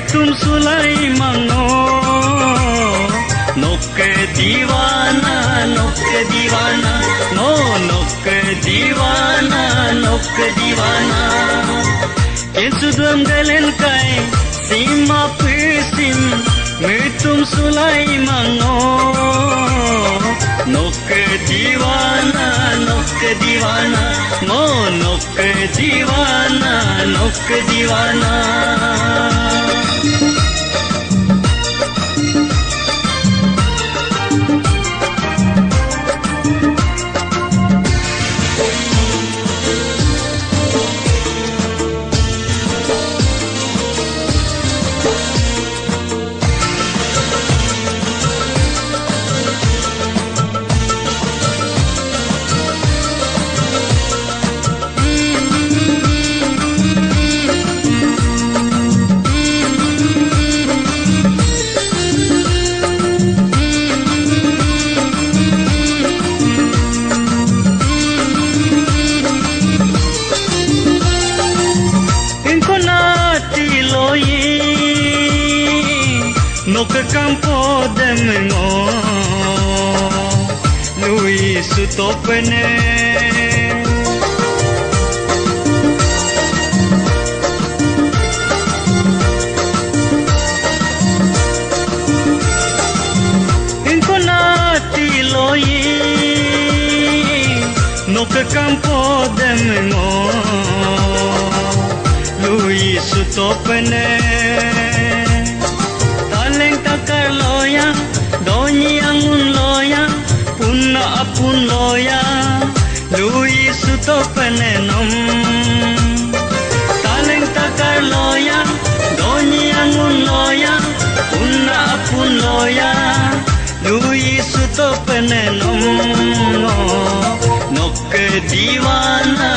तुम सुलाइमानो नोक दीवाना नो नोक दीवाना के सुदम गलन काय सीमा पिसिम मैं तुम सुलाइमानो नोक दीवाना नो नोक दीवाना Nok campo demengo Luis Topene Inconati loi Nok campo demengo Luis Topene takar loya doni angun loya punna apun loya lui suto penenom taleng takar loya doni angun loya punna apun loya lui suto penenom nok dीवाना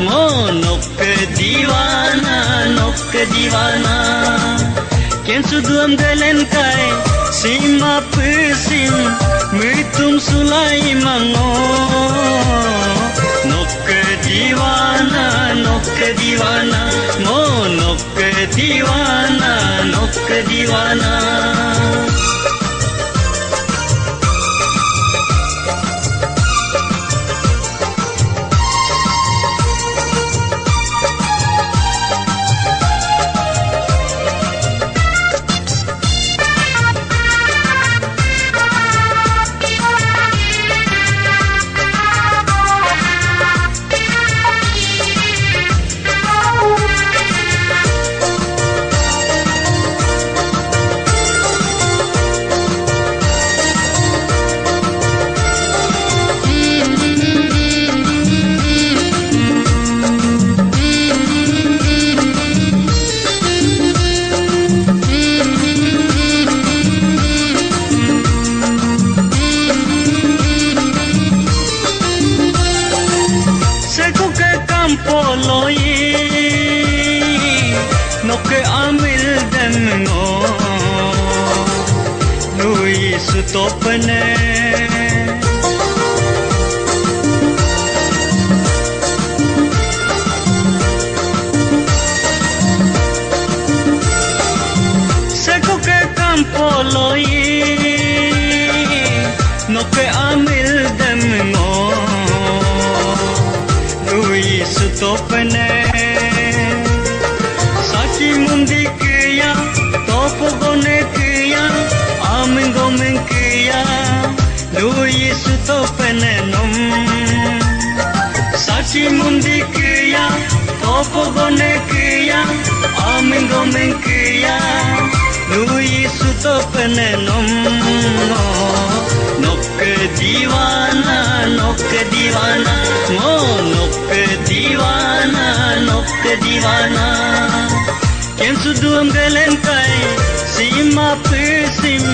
mo nok dीवाना Ken suduam galen kai sima pisim मैं तुम सुलाइमानो नोक दीवाना मो नोक दीवाना Nok amil demengo Luis Topene Seko ke campo loi Nok amil demengo Luis Topene Mundi kiya, topo gone kiya, amingo men kiya, Luis Topenenom. Sachi mundi kiya, topo gone kiya, amingo men kiya, Luis Topenenom. Nok dीवाना mo nok dीवाना Ken suduam galen kai sima pisim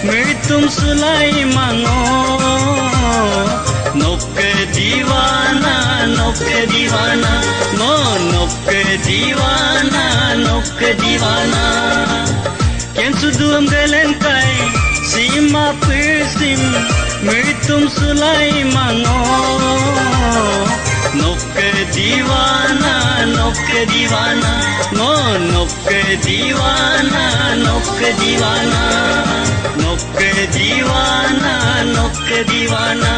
मैं तुम सुलाइमानो नोक दीवाना मो नोक दीवाना Ken suduam galen kai sima pisim मैं तुम सुलाइमानो नोक दीवाना मो नोक दीवाना नोक दीवाना नोक दीवाना नोक दीवाना